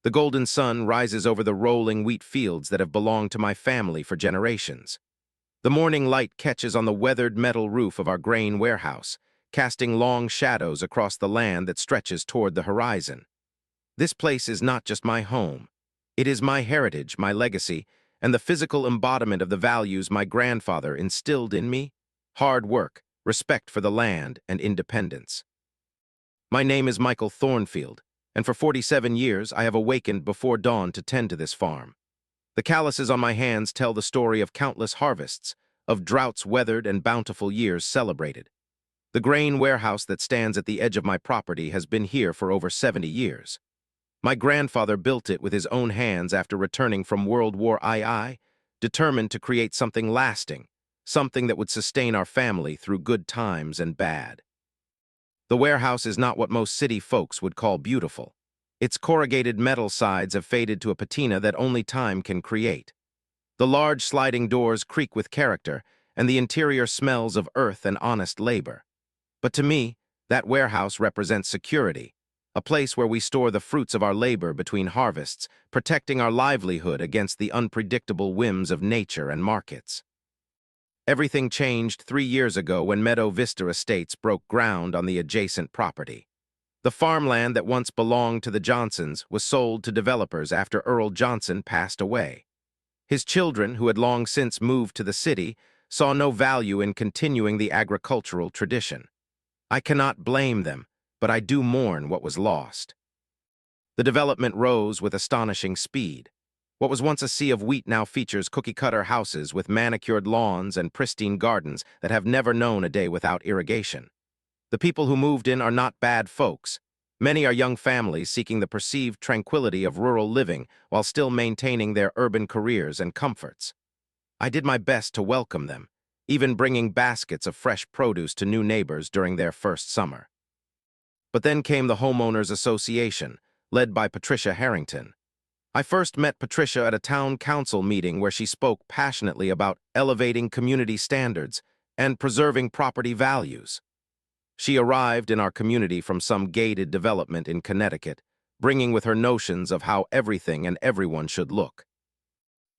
The golden sun rises over the rolling wheat fields that have belonged to my family for generations. The morning light catches on the weathered metal roof of our grain warehouse, casting long shadows across the land that stretches toward the horizon. This place is not just my home. It is my heritage, my legacy, and the physical embodiment of the values my grandfather instilled in me: hard work, respect for the land, and independence. My name is Michael Thornfield, and for 47 years I have awakened before dawn to tend to this farm. The calluses on my hands tell the story of countless harvests, of droughts weathered and bountiful years celebrated. The grain warehouse that stands at the edge of my property has been here for over 70 years. My grandfather built it with his own hands after returning from World War II, determined to create something lasting, something that would sustain our family through good times and bad. The warehouse is not what most city folks would call beautiful. Its corrugated metal sides have faded to a patina that only time can create. The large sliding doors creak with character, and the interior smells of earth and honest labor. But to me, that warehouse represents security, a place where we store the fruits of our labor between harvests, protecting our livelihood against the unpredictable whims of nature and markets. Everything changed 3 years ago when Meadow Vista Estates broke ground on the adjacent property. The farmland that once belonged to the Johnsons was sold to developers after Earl Johnson passed away. His children, who had long since moved to the city, saw no value in continuing the agricultural tradition. I cannot blame them, but I do mourn what was lost. The development rose with astonishing speed. What was once a sea of wheat now features cookie-cutter houses with manicured lawns and pristine gardens that have never known a day without irrigation. The people who moved in are not bad folks. Many are young families seeking the perceived tranquility of rural living while still maintaining their urban careers and comforts. I did my best to welcome them, even bringing baskets of fresh produce to new neighbors during their first summer. But then came the Homeowners Association, led by Patricia Harrington. I first met Patricia at a town council meeting where she spoke passionately about elevating community standards and preserving property values. She arrived in our community from some gated development in Connecticut, bringing with her notions of how everything and everyone should look.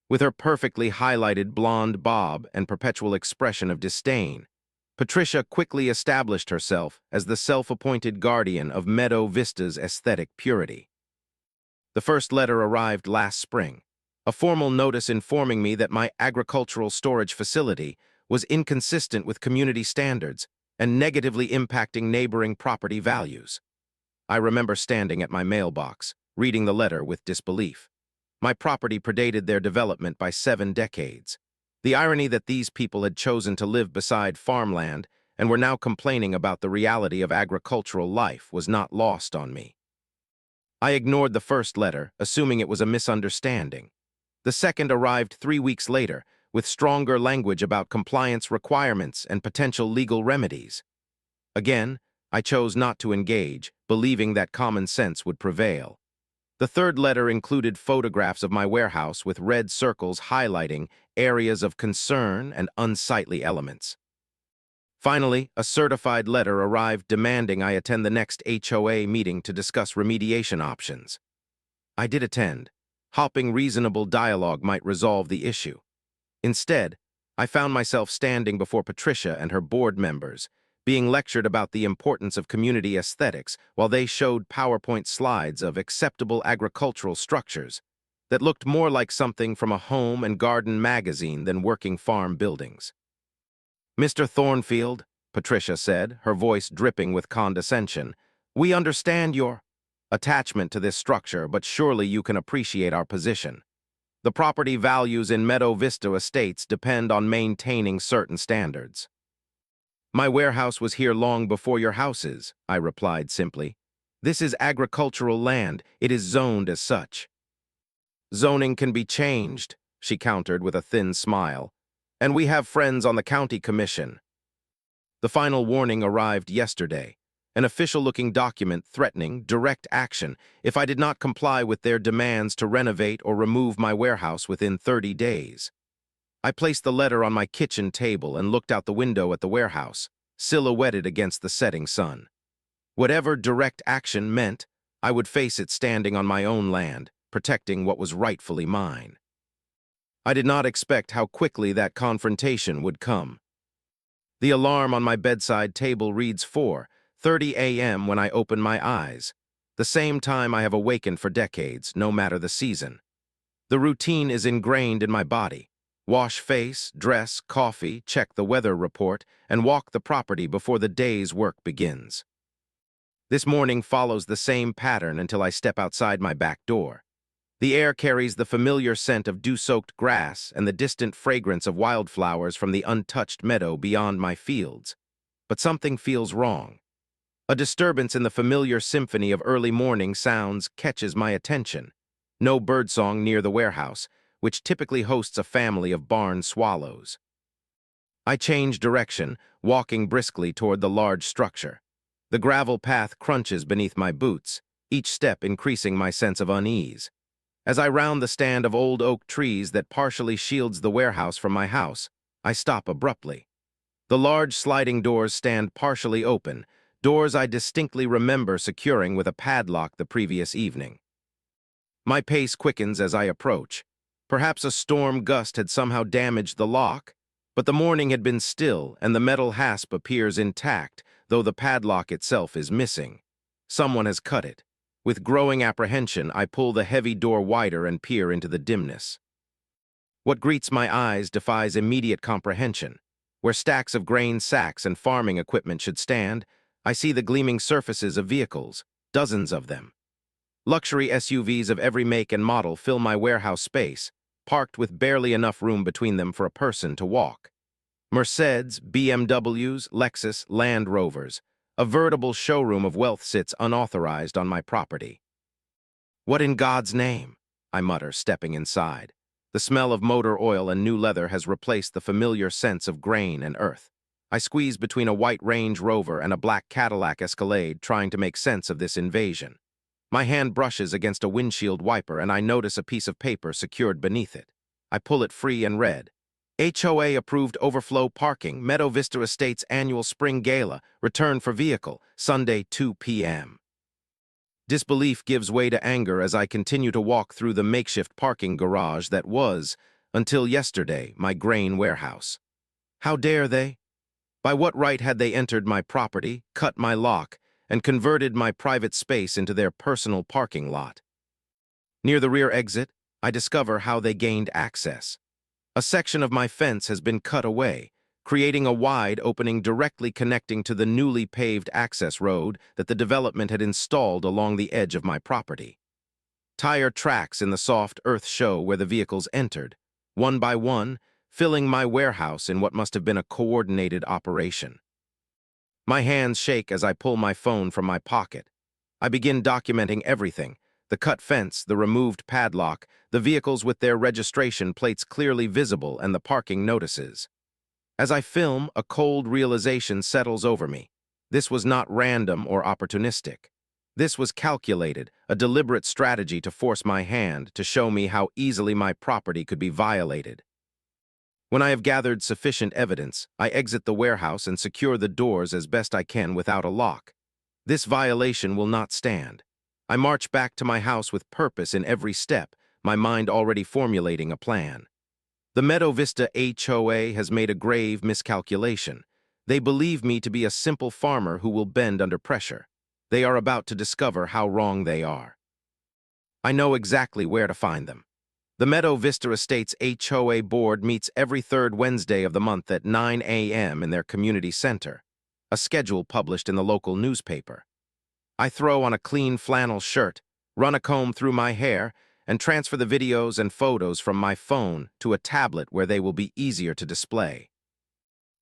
With her perfectly highlighted blonde bob and perpetual expression of disdain, Patricia quickly established herself as the self-appointed guardian of Meadow Vista's aesthetic purity. The first letter arrived last spring, a formal notice informing me that my agricultural storage facility was inconsistent with community standards and negatively impacting neighboring property values. I remember standing at my mailbox, reading the letter with disbelief. My property predated their development by 7 decades. The irony that these people had chosen to live beside farmland and were now complaining about the reality of agricultural life was not lost on me. I ignored the first letter, assuming it was a misunderstanding. The second arrived 3 weeks later, with stronger language about compliance requirements and potential legal remedies. Again, I chose not to engage, believing that common sense would prevail. The third letter included photographs of my warehouse with red circles highlighting areas of concern and unsightly elements. Finally, a certified letter arrived demanding I attend the next HOA meeting to discuss remediation options. I did attend, hoping reasonable dialogue might resolve the issue. Instead, I found myself standing before Patricia and her board members, being lectured about the importance of community aesthetics while they showed PowerPoint slides of acceptable agricultural structures that looked more like something from a home and garden magazine than working farm buildings. "Mr. Thornfield," Patricia said, her voice dripping with condescension, "we understand your attachment to this structure, but surely you can appreciate our position. The property values in Meadow Vista Estates depend on maintaining certain standards." "My warehouse was here long before your house is," I replied simply. "This is agricultural land. It is zoned as such." "Zoning can be changed," she countered with a thin smile. "And we have friends on the county commission." The final warning arrived yesterday, an official-looking document threatening direct action if I did not comply with their demands to renovate or remove my warehouse within 30 days. I placed the letter on my kitchen table and looked out the window at the warehouse, silhouetted against the setting sun. Whatever direct action meant, I would face it standing on my own land, protecting what was rightfully mine. I did not expect how quickly that confrontation would come. The alarm on my bedside table reads 4:30 a.m. when I open my eyes, the same time I have awakened for decades, no matter the season. The routine is ingrained in my body. Wash face, dress, coffee, check the weather report, and walk the property before the day's work begins. This morning follows the same pattern until I step outside my back door. The air carries the familiar scent of dew-soaked grass and the distant fragrance of wildflowers from the untouched meadow beyond my fields. But something feels wrong. A disturbance in the familiar symphony of early morning sounds catches my attention. No birdsong near the warehouse, which typically hosts a family of barn swallows. I change direction, walking briskly toward the large structure. The gravel path crunches beneath my boots, each step increasing my sense of unease. As I round the stand of old oak trees that partially shields the warehouse from my house, I stop abruptly. The large sliding doors stand partially open, doors I distinctly remember securing with a padlock the previous evening. My pace quickens as I approach. Perhaps a storm gust had somehow damaged the lock, but the morning had been still and the metal hasp appears intact, though the padlock itself is missing. Someone has cut it. With growing apprehension, I pull the heavy door wider and peer into the dimness. What greets my eyes defies immediate comprehension. Where stacks of grain sacks and farming equipment should stand, I see the gleaming surfaces of vehicles, dozens of them. Luxury SUVs of every make and model fill my warehouse space, parked with barely enough room between them for a person to walk. Mercedes, BMWs, Lexus, Land Rovers. A veritable showroom of wealth sits unauthorized on my property. What in God's name? I mutter, stepping inside. The smell of motor oil and new leather has replaced the familiar sense of grain and earth. I squeeze between a white Range Rover and a black Cadillac Escalade, trying to make sense of this invasion. My hand brushes against a windshield wiper and I notice a piece of paper secured beneath it. I pull it free and read. HOA approved overflow parking, Meadow Vista Estates annual spring gala, return for vehicle, Sunday 2 p.m. Disbelief gives way to anger as I continue to walk through the makeshift parking garage that was, until yesterday, my grain warehouse. How dare they? By what right had they entered my property, cut my lock, and converted my private space into their personal parking lot? Near the rear exit, I discover how they gained access. A section of my fence has been cut away, creating a wide opening directly connecting to the newly paved access road that the development had installed along the edge of my property. Tire tracks in the soft earth show where the vehicles entered, one by one, filling my warehouse in what must have been a coordinated operation. My hands shake as I pull my phone from my pocket. I begin documenting everything: the cut fence, the removed padlock, the vehicles with their registration plates clearly visible, and the parking notices. As I film, a cold realization settles over me. This was not random or opportunistic. This was calculated, a deliberate strategy to force my hand, to show me how easily my property could be violated. When I have gathered sufficient evidence, I exit the warehouse and secure the doors as best I can without a lock. This violation will not stand. I march back to my house with purpose in every step, my mind already formulating a plan. The Meadow Vista HOA has made a grave miscalculation. They believe me to be a simple farmer who will bend under pressure. They are about to discover how wrong they are. I know exactly where to find them. The Meadow Vista Estates HOA board meets every third Wednesday of the month at 9 a.m. in their community center, a schedule published in the local newspaper. I throw on a clean flannel shirt, run a comb through my hair, and transfer the videos and photos from my phone to a tablet where they will be easier to display.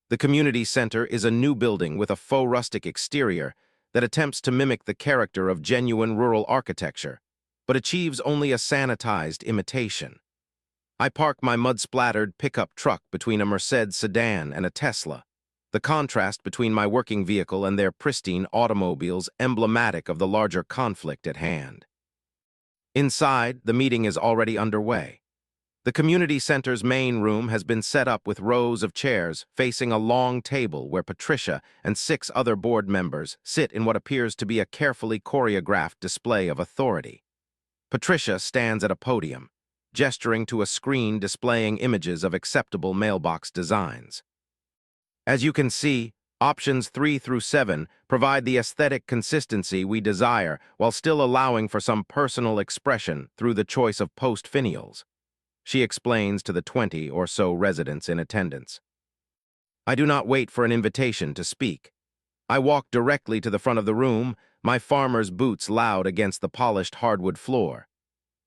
The community center is a new building with a faux rustic exterior that attempts to mimic the character of genuine rural architecture, but achieves only a sanitized imitation. I park my mud-splattered pickup truck between a Mercedes sedan and a Tesla, the contrast between my working vehicle and their pristine automobiles emblematic of the larger conflict at hand. Inside, the meeting is already underway. The community center's main room has been set up with rows of chairs facing a long table where Patricia and 6 other board members sit in what appears to be a carefully choreographed display of authority. Patricia stands at a podium, gesturing to a screen displaying images of acceptable mailbox designs. As you can see, options 3 through 7 provide the aesthetic consistency we desire while still allowing for some personal expression through the choice of post-finials, she explains to the 20 or so residents in attendance. I do not wait for an invitation to speak. I walk directly to the front of the room, my farmer's boots loud against the polished hardwood floor.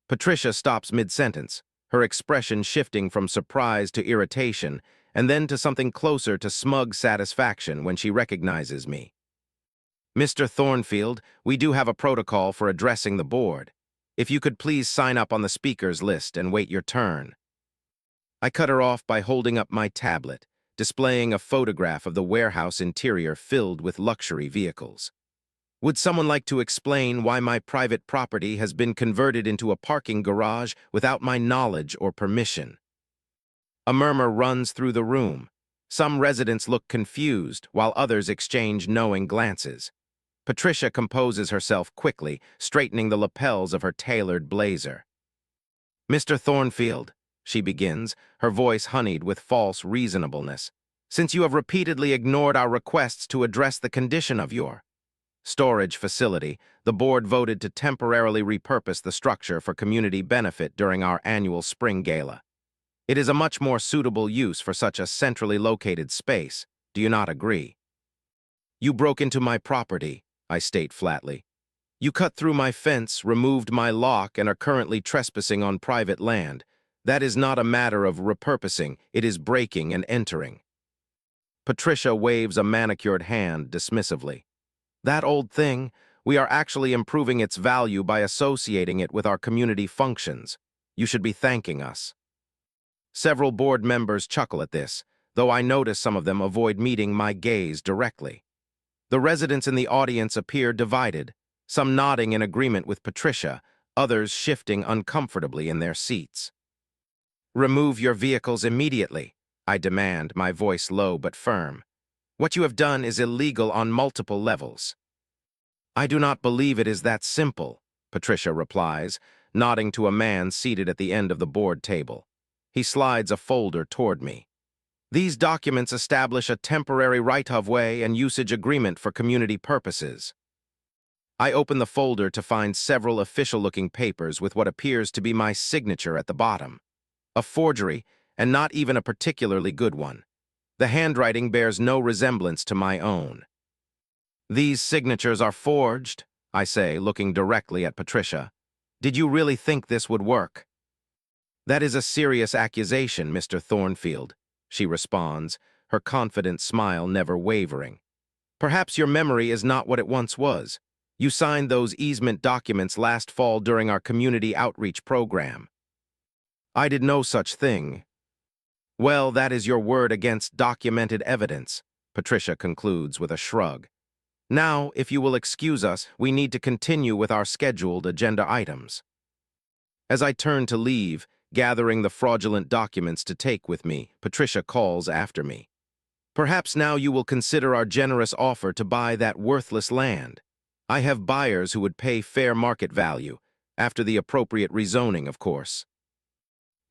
Patricia stops mid-sentence, her expression shifting from surprise to irritation, and then to something closer to smug satisfaction when she recognizes me. Mr. Thornfield, we do have a protocol for addressing the board. If you could please sign up on the speakers list and wait your turn. I cut her off by holding up my tablet, displaying a photograph of the warehouse interior filled with luxury vehicles. Would someone like to explain why my private property has been converted into a parking garage without my knowledge or permission? A murmur runs through the room. Some residents look confused, while others exchange knowing glances. Patricia composes herself quickly, straightening the lapels of her tailored blazer. Mr. Thornfield, she begins, her voice honeyed with false reasonableness, since you have repeatedly ignored our requests to address the condition of your storage facility, the board voted to temporarily repurpose the structure for community benefit during our annual spring gala. It is a much more suitable use for such a centrally located space. Do you not agree? You broke into my property, I state flatly. You cut through my fence, removed my lock, and are currently trespassing on private land. That is not a matter of repurposing, it is breaking and entering. Patricia waves a manicured hand dismissively. That old thing, we are actually improving its value by associating it with our community functions. You should be thanking us. Several board members chuckle at this, though I notice some of them avoid meeting my gaze directly. The residents in the audience appear divided, some nodding in agreement with Patricia, others shifting uncomfortably in their seats. Remove your vehicles immediately, I demand, my voice low but firm. What you have done is illegal on multiple levels. I do not believe it is that simple, Patricia replies, nodding to a man seated at the end of the board table. He slides a folder toward me. These documents establish a temporary right-of-way and usage agreement for community purposes. I open the folder to find several official-looking papers with what appears to be my signature at the bottom. A forgery, and not even a particularly good one. The handwriting bears no resemblance to my own. These signatures are forged, I say, looking directly at Patricia. Did you really think this would work? That is a serious accusation, Mr. Thornfield, she responds, her confident smile never wavering. Perhaps your memory is not what it once was. You signed those easement documents last fall during our community outreach program. I did no such thing. Well, that is your word against documented evidence, Patricia concludes with a shrug. Now, if you will excuse us, we need to continue with our scheduled agenda items. As I turn to leave, gathering the fraudulent documents to take with me, Patricia calls after me. Perhaps now you will consider our generous offer to buy that worthless land. I have buyers who would pay fair market value, after the appropriate rezoning, of course.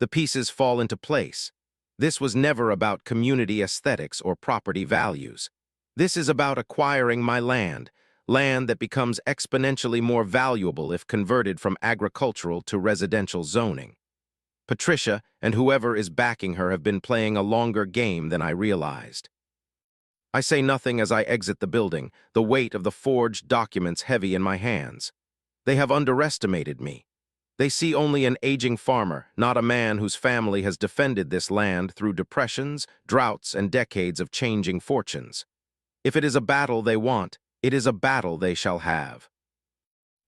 The pieces fall into place. This was never about community aesthetics or property values. This is about acquiring my land, land that becomes exponentially more valuable if converted from agricultural to residential zoning. Patricia and whoever is backing her have been playing a longer game than I realized. I say nothing as I exit the building, the weight of the forged documents heavy in my hands. They have underestimated me. They see only an aging farmer, not a man whose family has defended this land through depressions, droughts, and decades of changing fortunes. If it is a battle they want, it is a battle they shall have.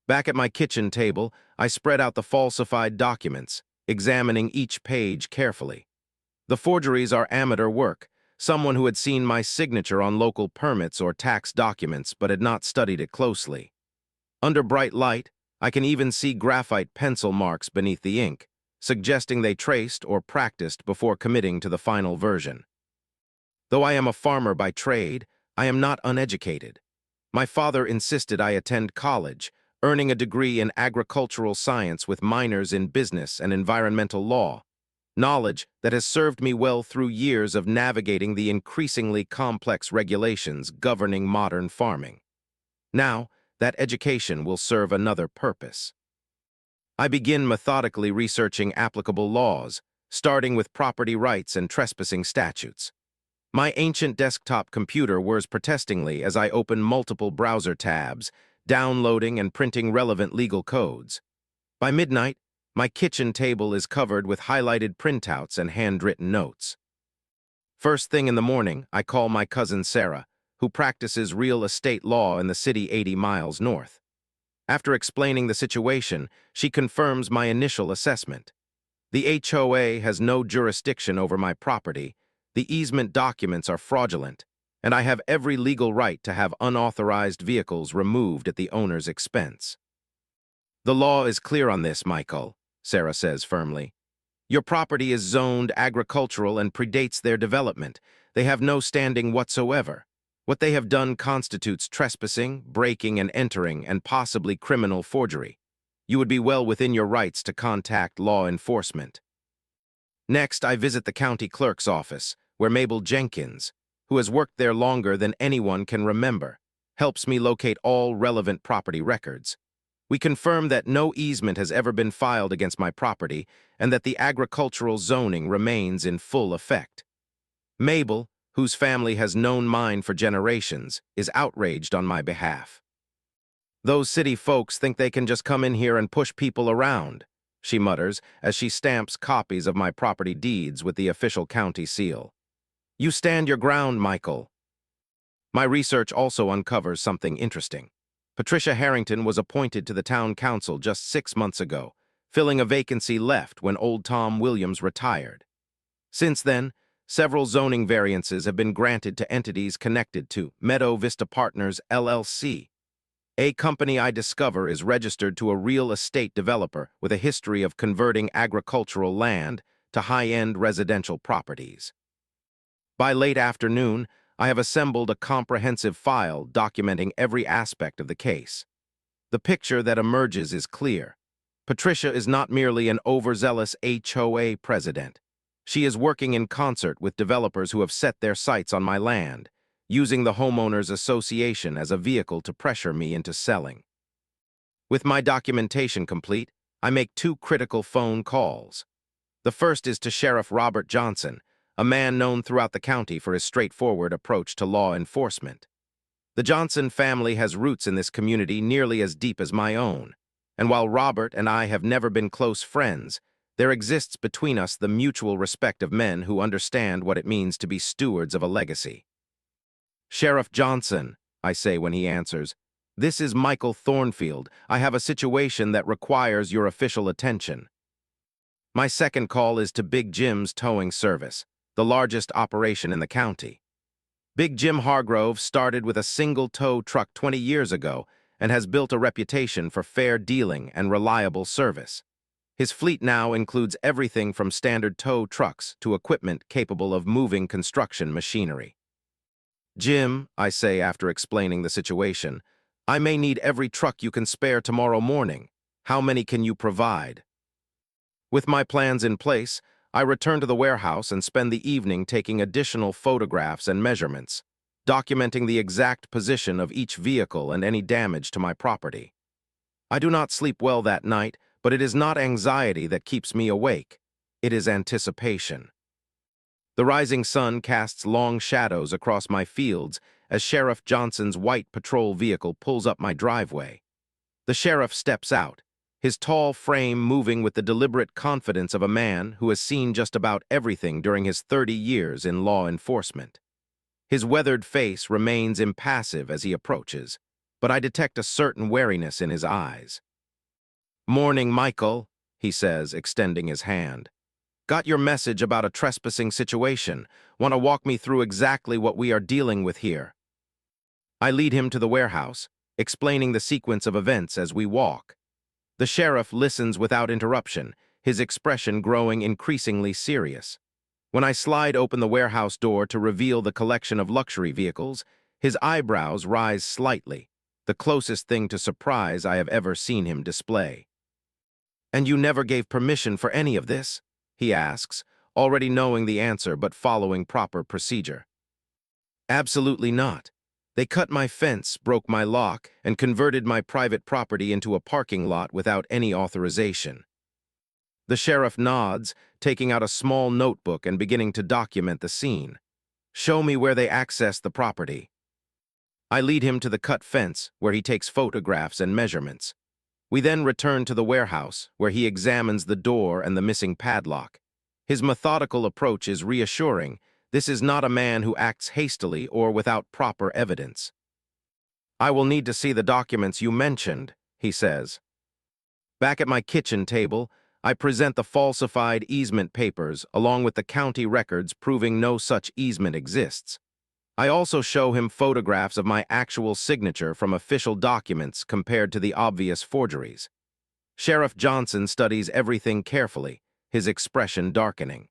Back at my kitchen table, I spread out the falsified documents, examining each page carefully. The forgeries are amateur work, someone who had seen my signature on local permits or tax documents but had not studied it closely. Under bright light, I can even see graphite pencil marks beneath the ink, suggesting they traced or practiced before committing to the final version. Though I am a farmer by trade, I am not uneducated. My father insisted I attend college, earning a degree in agricultural science with minors in business and environmental law, knowledge that has served me well through years of navigating the increasingly complex regulations governing modern farming. Now, that education will serve another purpose. I begin methodically researching applicable laws, starting with property rights and trespassing statutes. My ancient desktop computer whirs protestingly as I open multiple browser tabs, downloading and printing relevant legal codes. By midnight, my kitchen table is covered with highlighted printouts and handwritten notes. First thing in the morning, I call my cousin Sarah, who practices real estate law in the city 80 miles north. After explaining the situation, she confirms my initial assessment. The HOA has no jurisdiction over my property, the easement documents are fraudulent, and I have every legal right to have unauthorized vehicles removed at the owner's expense. The law is clear on this, Michael, Sarah says firmly. Your property is zoned agricultural and predates their development. They have no standing whatsoever. What they have done constitutes trespassing, breaking and entering, and possibly criminal forgery. You would be well within your rights to contact law enforcement. Next, I visit the county clerk's office, where Mabel Jenkins, who has worked there longer than anyone can remember, helps me locate all relevant property records. We confirm that no easement has ever been filed against my property and that the agricultural zoning remains in full effect. Mabel, whose family has known mine for generations, is outraged on my behalf. Those city folks think they can just come in here and push people around, she mutters as she stamps copies of my property deeds with the official county seal. You stand your ground, Michael. My research also uncovers something interesting. Patricia Harrington was appointed to the town council just 6 months ago, filling a vacancy left when old Tom Williams retired. Since then, several zoning variances have been granted to entities connected to Meadow Vista Partners, LLC. A company I discover is registered to a real estate developer with a history of converting agricultural land to high-end residential properties. By late afternoon, I have assembled a comprehensive file documenting every aspect of the case. The picture that emerges is clear. Patricia is not merely an overzealous HOA president. She is working in concert with developers who have set their sights on my land, using the homeowners association as a vehicle to pressure me into selling. With my documentation complete, I make 2 critical phone calls. The first is to Sheriff Robert Johnson, a man known throughout the county for his straightforward approach to law enforcement. The Johnson family has roots in this community nearly as deep as my own, and while Robert and I have never been close friends, there exists between us the mutual respect of men who understand what it means to be stewards of a legacy. Sheriff Johnson, I say when he answers, this is Michael Thornfield. I have a situation that requires your official attention. My second call is to Big Jim's towing service, the largest operation in the county. Big Jim Hargrove started with a single tow truck 20 years ago and has built a reputation for fair dealing and reliable service. His fleet now includes everything from standard tow trucks to equipment capable of moving construction machinery. Jim, I say after explaining the situation, I may need every truck you can spare tomorrow morning. How many can you provide? With my plans in place, I return to the warehouse and spend the evening taking additional photographs and measurements, documenting the exact position of each vehicle and any damage to my property. I do not sleep well that night, but it is not anxiety that keeps me awake. It is anticipation. The rising sun casts long shadows across my fields as Sheriff Johnson's white patrol vehicle pulls up my driveway. The sheriff steps out, his tall frame moving with the deliberate confidence of a man who has seen just about everything during his 30 years in law enforcement. His weathered face remains impassive as he approaches, but I detect a certain wariness in his eyes. "Morning, Michael," he says, extending his hand. "Got your message about a trespassing situation. Want to walk me through exactly what we are dealing with here?" I lead him to the warehouse, explaining the sequence of events as we walk. The sheriff listens without interruption, his expression growing increasingly serious. When I slide open the warehouse door to reveal the collection of luxury vehicles, his eyebrows rise slightly, the closest thing to surprise I have ever seen him display. "And you never gave permission for any of this?" he asks, already knowing the answer but following proper procedure. "Absolutely not. They cut my fence, broke my lock, and converted my private property into a parking lot without any authorization." The sheriff nods, taking out a small notebook and beginning to document the scene. "Show me where they accessed the property." I lead him to the cut fence, where he takes photographs and measurements. We then return to the warehouse, where he examines the door and the missing padlock. His methodical approach is reassuring. This is not a man who acts hastily or without proper evidence. "I will need to see the documents you mentioned," he says. Back at my kitchen table, I present the falsified easement papers along with the county records proving no such easement exists. I also show him photographs of my actual signature from official documents compared to the obvious forgeries. Sheriff Johnson studies everything carefully, his expression darkening.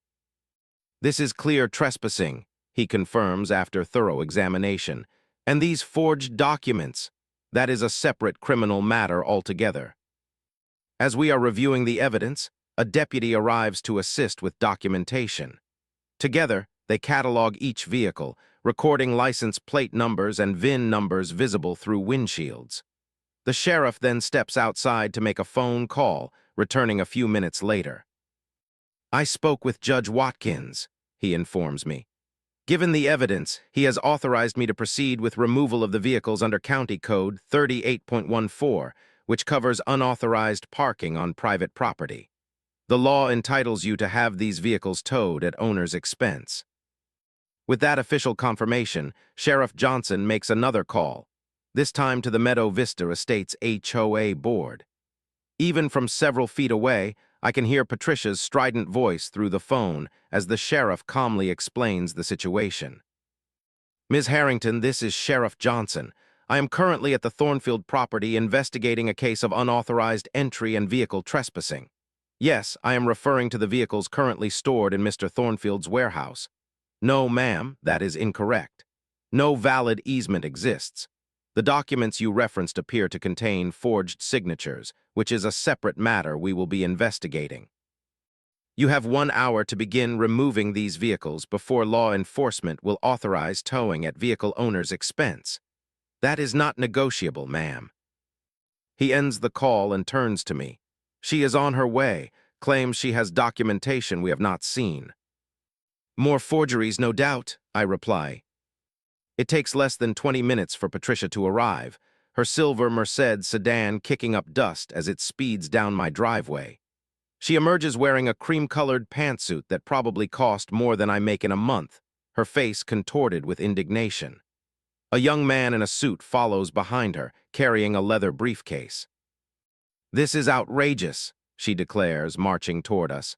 "This is clear trespassing," he confirms after thorough examination. "And these forged documents, that is a separate criminal matter altogether." As we are reviewing the evidence, a deputy arrives to assist with documentation. Together, they catalog each vehicle, recording license plate numbers and VIN numbers visible through windshields. The sheriff then steps outside to make a phone call, returning a few minutes later. "I spoke with Judge Watkins," he informs me. "Given the evidence, he has authorized me to proceed with removal of the vehicles under County Code 38.14, which covers unauthorized parking on private property. The law entitles you to have these vehicles towed at owner's expense." With that official confirmation, Sheriff Johnson makes another call, this time to the Meadow Vista Estates HOA board. Even from several feet away, I can hear Patricia's strident voice through the phone as the sheriff calmly explains the situation. "Ms. Harrington, this is Sheriff Johnson. I am currently at the Thornfield property investigating a case of unauthorized entry and vehicle trespassing. Yes, I am referring to the vehicles currently stored in Mr. Thornfield's warehouse. No, ma'am, that is incorrect. No valid easement exists. The documents you referenced appear to contain forged signatures, which is a separate matter we will be investigating. You have 1 hour to begin removing these vehicles before law enforcement will authorize towing at vehicle owner's expense. That is not negotiable, ma'am." He ends the call and turns to me. "She is on her way, claims she has documentation we have not seen." "More forgeries, no doubt," I reply. It takes less than 20 minutes for Patricia to arrive, her silver Merced sedan kicking up dust as it speeds down my driveway. She emerges wearing a cream-colored pantsuit that probably cost more than I make in a month, her face contorted with indignation. A young man in a suit follows behind her, carrying a leather briefcase. "This is outrageous," she declares, marching toward us.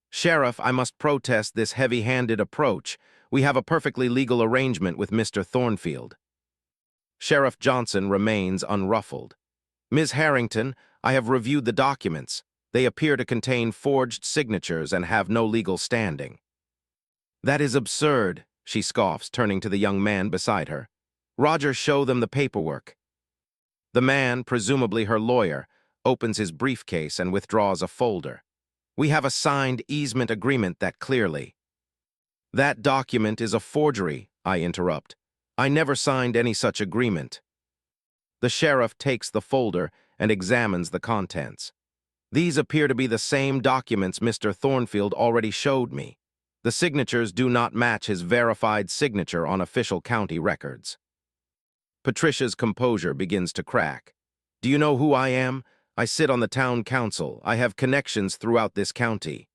"Sheriff, I must protest this heavy-handed approach. We have a perfectly legal arrangement with Mr. Thornfield." Sheriff Johnson remains unruffled. "Ms. Harrington, I have reviewed the documents. They appear to contain forged signatures and have no legal standing." "That is absurd," she scoffs, turning to the young man beside her. "Roger, show them the paperwork." The man, presumably her lawyer, opens his briefcase and withdraws a folder. "We have a signed easement agreement that clearly—" "That document is a forgery," I interrupt. "I never signed any such agreement." The sheriff takes the folder and examines the contents. "These appear to be the same documents Mr. Thornfield already showed me. The signatures do not match his verified signature on official county records." Patricia's composure begins to crack. "Do you know who I am? I sit on the town council. I have connections throughout this county."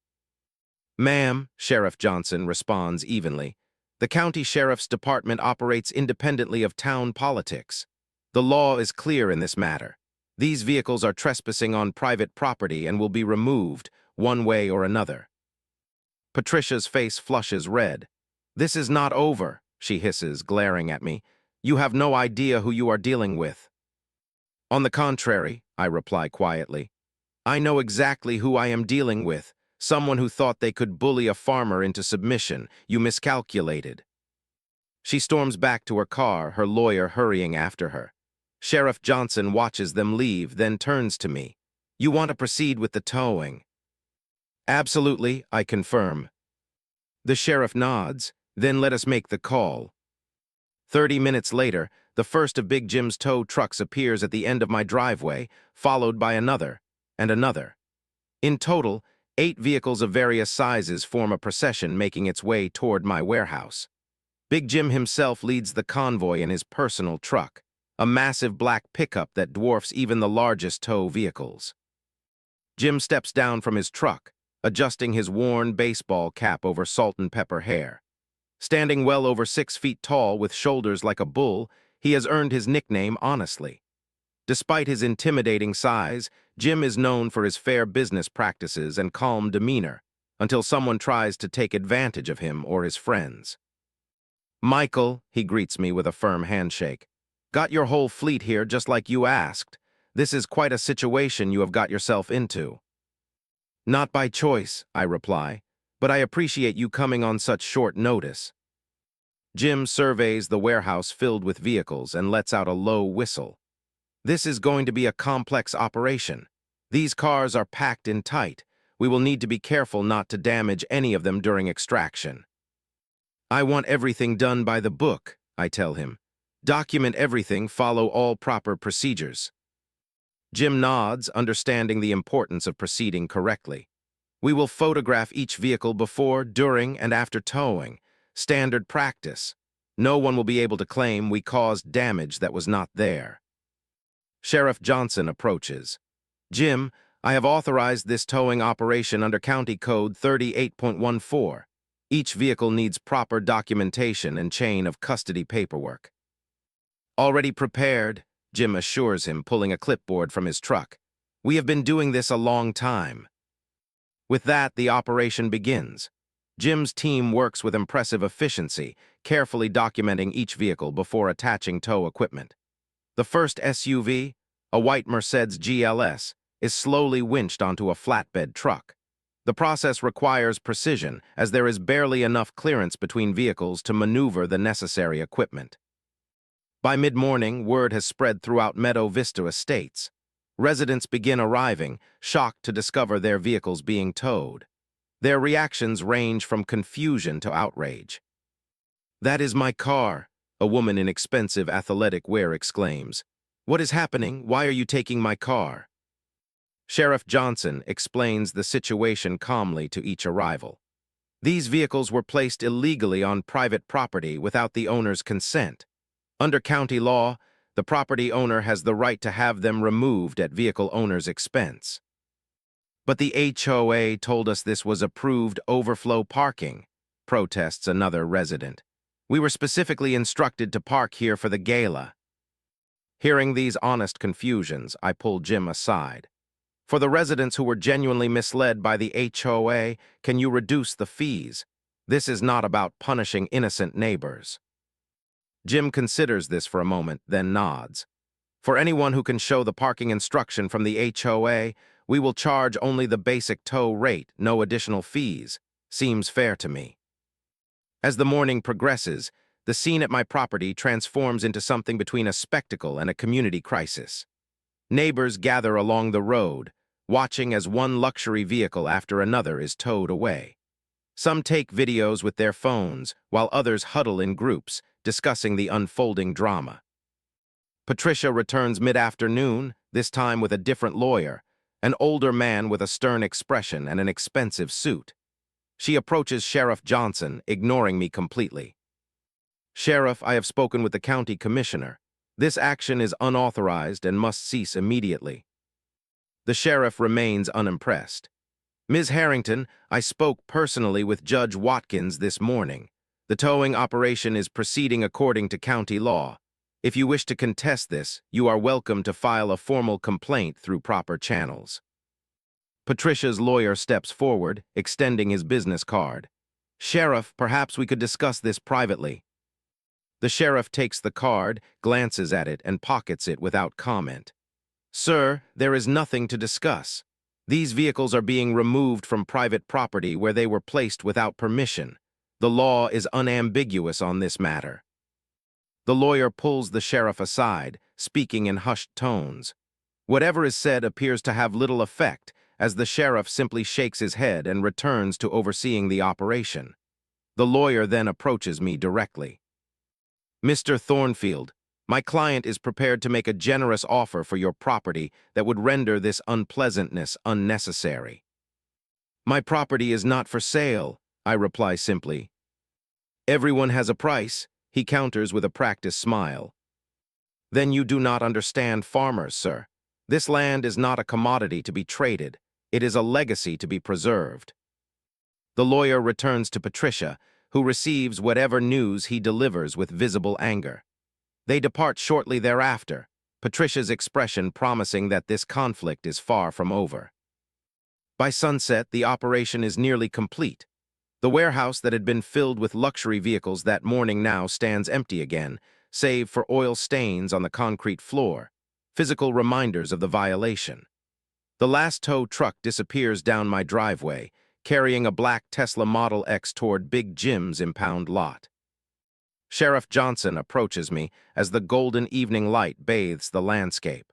"Ma'am," Sheriff Johnson responds evenly, "the county sheriff's department operates independently of town politics. The law is clear in this matter. These vehicles are trespassing on private property and will be removed, one way or another." Patricia's face flushes red. "This is not over," she hisses, glaring at me. "You have no idea who you are dealing with." "On the contrary," I reply quietly, I know exactly who I am dealing with. Someone who thought they could bully a farmer into submission. You miscalculated. She storms back to her car, her lawyer hurrying after her. Sheriff Johnson watches them leave, then turns to me. You want to proceed with the towing? Absolutely, I confirm. The sheriff nods, then let us make the call. 30 minutes later, the first of Big Jim's tow trucks appears at the end of my driveway, followed by another, and another. In total, 8 vehicles of various sizes form a procession making its way toward my warehouse. Big Jim himself leads the convoy in his personal truck, a massive black pickup that dwarfs even the largest tow vehicles. Jim steps down from his truck, adjusting his worn baseball cap over salt and pepper hair. Standing well over 6 feet tall with shoulders like a bull, he has earned his nickname honestly. Despite his intimidating size, Jim is known for his fair business practices and calm demeanor, until someone tries to take advantage of him or his friends. Michael, he greets me with a firm handshake. Got your whole fleet here just like you asked. This is quite a situation you have got yourself into. Not by choice, I reply, but I appreciate you coming on such short notice. Jim surveys the warehouse filled with vehicles and lets out a low whistle. This is going to be a complex operation. These cars are packed in tight. We will need to be careful not to damage any of them during extraction. I want everything done by the book, I tell him. Document everything, follow all proper procedures. Jim nods, understanding the importance of proceeding correctly. We will photograph each vehicle before, during, and after towing. Standard practice. No one will be able to claim we caused damage that was not there. Sheriff Johnson approaches. Jim, I have authorized this towing operation under County Code 38.14. Each vehicle needs proper documentation and chain of custody paperwork. Already prepared, Jim assures him, pulling a clipboard from his truck. We have been doing this a long time. With that, the operation begins. Jim's team works with impressive efficiency, carefully documenting each vehicle before attaching tow equipment. The first SUV, a white Mercedes GLS, is slowly winched onto a flatbed truck. The process requires precision, as there is barely enough clearance between vehicles to maneuver the necessary equipment. By mid-morning, word has spread throughout Meadow Vista Estates. Residents begin arriving, shocked to discover their vehicles being towed. Their reactions range from confusion to outrage. "That is my car," a woman in expensive athletic wear exclaims. "What is happening? Why are you taking my car?" Sheriff Johnson explains the situation calmly to each arrival. These vehicles were placed illegally on private property without the owner's consent. Under county law, the property owner has the right to have them removed at vehicle owner's expense. But the HOA told us this was approved overflow parking, protests another resident. We were specifically instructed to park here for the gala. Hearing these honest confusions, I pull Jim aside. For the residents who were genuinely misled by the HOA, can you reduce the fees? This is not about punishing innocent neighbors. Jim considers this for a moment, then nods. For anyone who can show the parking instruction from the HOA, we will charge only the basic tow rate, no additional fees. Seems fair to me. As the morning progresses, the scene at my property transforms into something between a spectacle and a community crisis. Neighbors gather along the road, watching as one luxury vehicle after another is towed away. Some take videos with their phones, while others huddle in groups, discussing the unfolding drama. Patricia returns mid-afternoon, this time with a different lawyer, an older man with a stern expression and an expensive suit. She approaches Sheriff Johnson, ignoring me completely. "Sheriff, I have spoken with the county commissioner. This action is unauthorized and must cease immediately." The sheriff remains unimpressed. "Ms. Harrington, I spoke personally with Judge Watkins this morning. The towing operation is proceeding according to county law. If you wish to contest this, you are welcome to file a formal complaint through proper channels." Patricia's lawyer steps forward, extending his business card. "Sheriff, perhaps we could discuss this privately." The sheriff takes the card, glances at it, and pockets it without comment. "Sir, there is nothing to discuss. These vehicles are being removed from private property where they were placed without permission. The law is unambiguous on this matter. The lawyer pulls the sheriff aside, speaking in hushed tones. Whatever is said appears to have little effect, as the sheriff simply shakes his head and returns to overseeing the operation. The lawyer then approaches me directly. "Mr. Thornfield, my client is prepared to make a generous offer for your property that would render this unpleasantness unnecessary." "My property is not for sale," I reply simply. "Everyone has a price," he counters with a practiced smile. "Then you do not understand farmers, sir. This land is not a commodity to be traded. It is a legacy to be preserved." The lawyer returns to Patricia, who receives whatever news he delivers with visible anger. They depart shortly thereafter, Patricia's expression promising that this conflict is far from over. By sunset, the operation is nearly complete. The warehouse that had been filled with luxury vehicles that morning now stands empty again, save for oil stains on the concrete floor, physical reminders of the violation. The last tow truck disappears down my driveway, carrying a black Tesla Model X toward Big Jim's impound lot. Sheriff Johnson approaches me as the golden evening light bathes the landscape.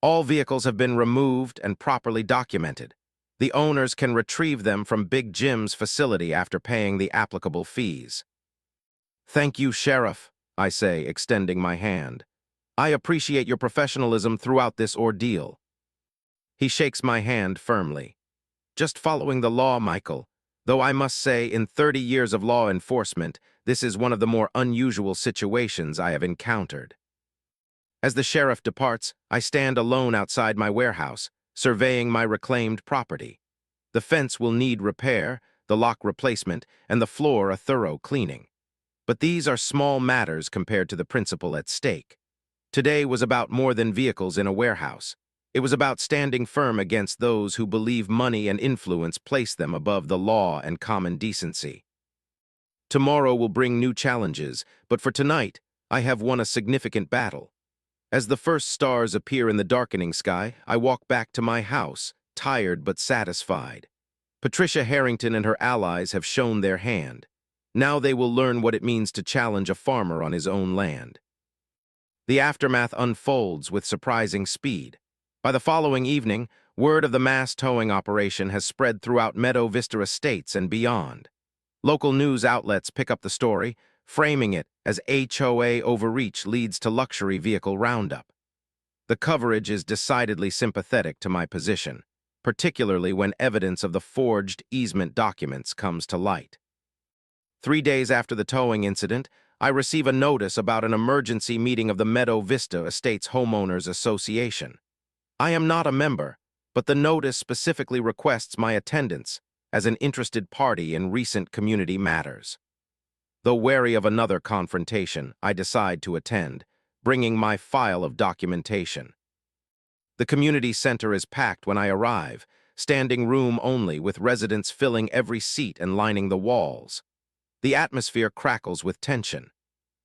All vehicles have been removed and properly documented. The owners can retrieve them from Big Jim's facility after paying the applicable fees. "Thank you, Sheriff," I say, extending my hand. "I appreciate your professionalism throughout this ordeal." He shakes my hand firmly. "Just following the law, Michael. Though I must say, in 30 years of law enforcement, this is one of the more unusual situations I have encountered." As the sheriff departs, I stand alone outside my warehouse, surveying my reclaimed property. The fence will need repair, the lock replacement, and the floor a thorough cleaning. But these are small matters compared to the principle at stake. Today was about more than vehicles in a warehouse. It was about standing firm against those who believe money and influence place them above the law and common decency. Tomorrow will bring new challenges, but for tonight, I have won a significant battle. As the first stars appear in the darkening sky, I walk back to my house, tired but satisfied. Patricia Harrington and her allies have shown their hand. Now they will learn what it means to challenge a farmer on his own land. The aftermath unfolds with surprising speed. By the following evening, word of the mass towing operation has spread throughout Meadow Vista Estates and beyond. Local news outlets pick up the story, framing it as HOA overreach leads to luxury vehicle roundup. The coverage is decidedly sympathetic to my position, particularly when evidence of the forged easement documents comes to light. 3 days after the towing incident, I receive a notice about an emergency meeting of the Meadow Vista Estates Homeowners Association. I am not a member, but the notice specifically requests my attendance as an interested party in recent community matters. Though wary of another confrontation, I decide to attend, bringing my file of documentation. The community center is packed when I arrive, standing room only, with residents filling every seat and lining the walls. The atmosphere crackles with tension.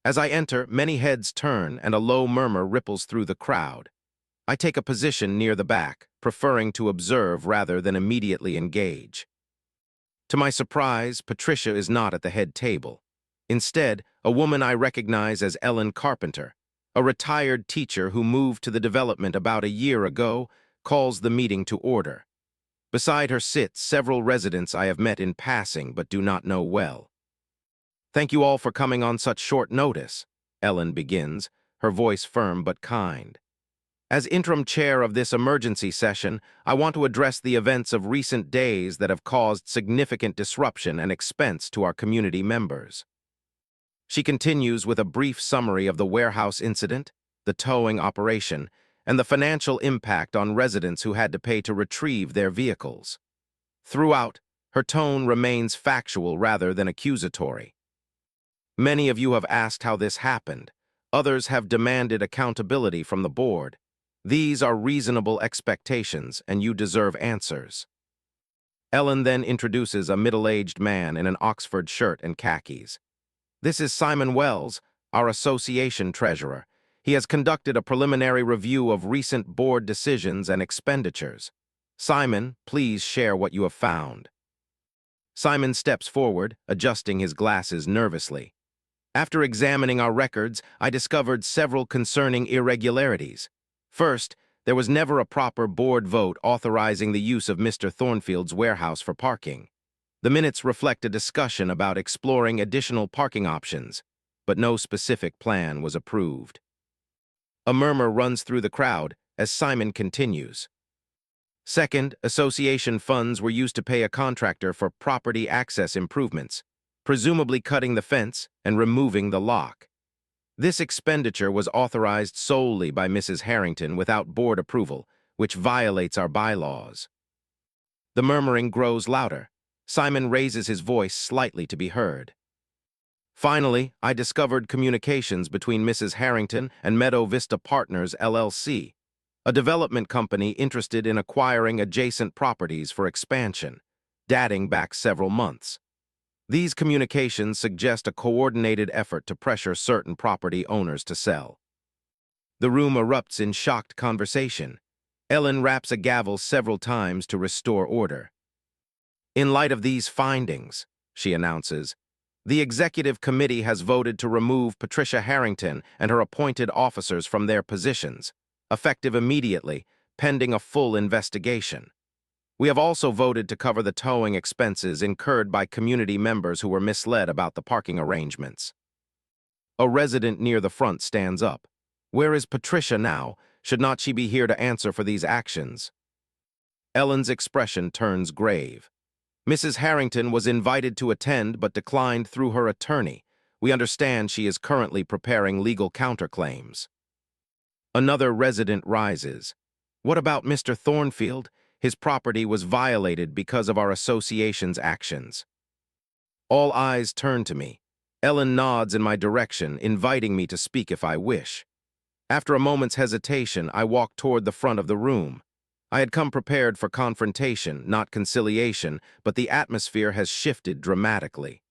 As I enter, many heads turn and a low murmur ripples through the crowd. I take a position near the back, preferring to observe rather than immediately engage. To my surprise, Patricia is not at the head table. Instead, a woman I recognize as Ellen Carpenter, a retired teacher who moved to the development about a year ago, calls the meeting to order. Beside her sit several residents I have met in passing but do not know well. "Thank you all for coming on such short notice," Ellen begins, her voice firm but kind. "As interim chair of this emergency session, I want to address the events of recent days that have caused significant disruption and expense to our community members." She continues with a brief summary of the warehouse incident, the towing operation, and the financial impact on residents who had to pay to retrieve their vehicles. Throughout, her tone remains factual rather than accusatory. "Many of you have asked how this happened. Others have demanded accountability from the board. These are reasonable expectations, and you deserve answers." Ellen then introduces a middle-aged man in an Oxford shirt and khakis. "This is Simon Wells, our association treasurer. He has conducted a preliminary review of recent board decisions and expenditures." Simon, please share what you have found. Simon steps forward, adjusting his glasses nervously. After examining our records, I discovered several concerning irregularities. First, there was never a proper board vote authorizing the use of Mr. Thornfield's warehouse for parking. The minutes reflect a discussion about exploring additional parking options, but no specific plan was approved. A murmur runs through the crowd as Simon continues. Second, association funds were used to pay a contractor for property access improvements, presumably cutting the fence and removing the lock. This expenditure was authorized solely by Mrs. Harrington without board approval, which violates our bylaws. The murmuring grows louder. Simon raises his voice slightly to be heard. Finally, I discovered communications between Mrs. Harrington and Meadow Vista Partners, LLC, a development company interested in acquiring adjacent properties for expansion, dating back several months. These communications suggest a coordinated effort to pressure certain property owners to sell. The room erupts in shocked conversation. Ellen raps a gavel several times to restore order. In light of these findings, she announces, the executive committee has voted to remove Patricia Harrington and her appointed officers from their positions, effective immediately, pending a full investigation. We have also voted to cover the towing expenses incurred by community members who were misled about the parking arrangements. A resident near the front stands up. Where is Patricia now? Should not she be here to answer for these actions? Ellen's expression turns grave. Mrs. Harrington was invited to attend but declined through her attorney. We understand she is currently preparing legal counterclaims. Another resident rises. What about Mr. Thornfield? His property was violated because of our association's actions. All eyes turn to me. Ellen nods in my direction, inviting me to speak if I wish. After a moment's hesitation, I walk toward the front of the room. I had come prepared for confrontation, not conciliation, but the atmosphere has shifted dramatically.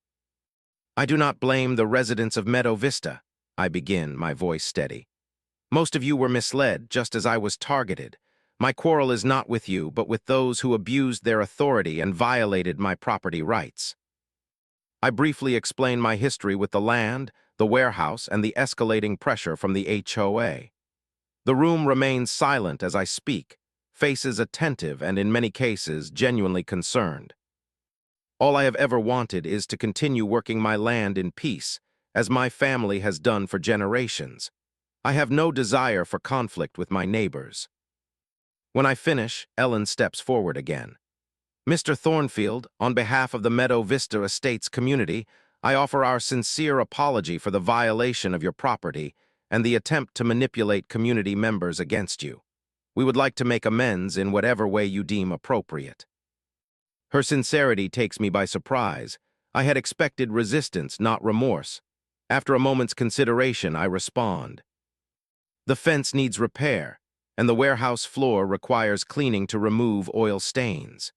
I do not blame the residents of Meadow Vista. I begin, my voice steady. Most of you were misled, just as I was targeted. My quarrel is not with you, but with those who abused their authority and violated my property rights. I briefly explain my history with the land, the warehouse, and the escalating pressure from the HOA. The room remains silent as I speak, faces attentive and in many cases genuinely concerned. All I have ever wanted is to continue working my land in peace, as my family has done for generations. I have no desire for conflict with my neighbors. When I finish, Ellen steps forward again. Mr. Thornfield, on behalf of the Meadow Vista Estates community, I offer our sincere apology for the violation of your property and the attempt to manipulate community members against you. We would like to make amends in whatever way you deem appropriate. Her sincerity takes me by surprise. I had expected resistance, not remorse. After a moment's consideration, I respond. The fence needs repair, and the warehouse floor requires cleaning to remove oil stains.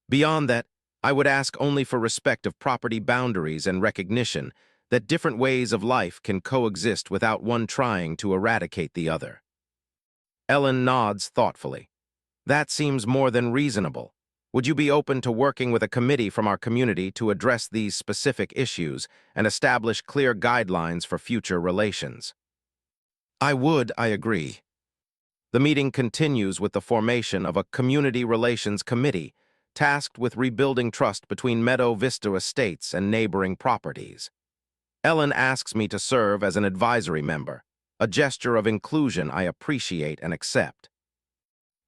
Beyond that, I would ask only for respect of property boundaries and recognition that different ways of life can coexist without one trying to eradicate the other. Ellen nods thoughtfully. That seems more than reasonable. Would you be open to working with a committee from our community to address these specific issues and establish clear guidelines for future relations? I would, I agree. The meeting continues with the formation of a Community Relations Committee tasked with rebuilding trust between Meadow Vista Estates and neighboring properties. Ellen asks me to serve as an advisory member, a gesture of inclusion I appreciate and accept.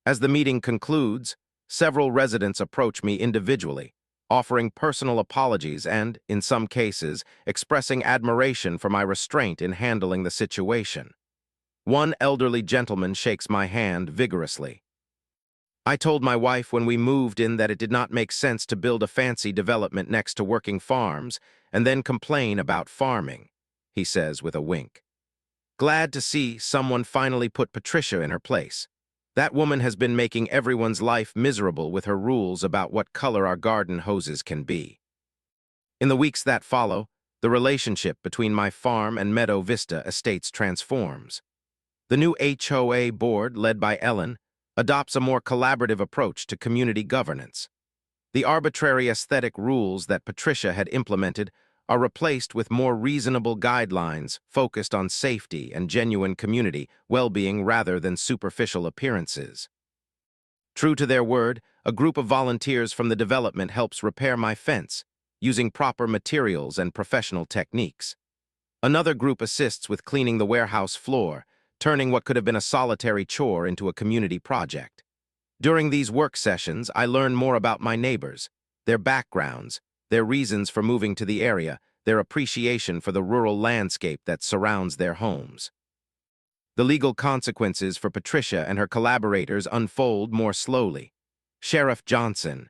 As the meeting concludes, several residents approach me individually, offering personal apologies and, in some cases, expressing admiration for my restraint in handling the situation. One elderly gentleman shakes my hand vigorously. I told my wife when we moved in that it did not make sense to build a fancy development next to working farms and then complain about farming, he says with a wink. Glad to see someone finally put Patricia in her place. That woman has been making everyone's life miserable with her rules about what color our garden hoses can be. In the weeks that follow, the relationship between my farm and Meadow Vista Estates transforms. The new HOA board, led by Ellen, adopts a more collaborative approach to community governance. The arbitrary aesthetic rules that Patricia had implemented are replaced with more reasonable guidelines focused on safety and genuine community well-being rather than superficial appearances. True to their word, a group of volunteers from the development helps repair my fence, using proper materials and professional techniques. Another group assists with cleaning the warehouse floor, turning what could have been a solitary chore into a community project. During these work sessions, I learn more about my neighbors, their backgrounds, their reasons for moving to the area, their appreciation for the rural landscape that surrounds their homes. The legal consequences for Patricia and her collaborators unfold more slowly. Sheriff Johnson,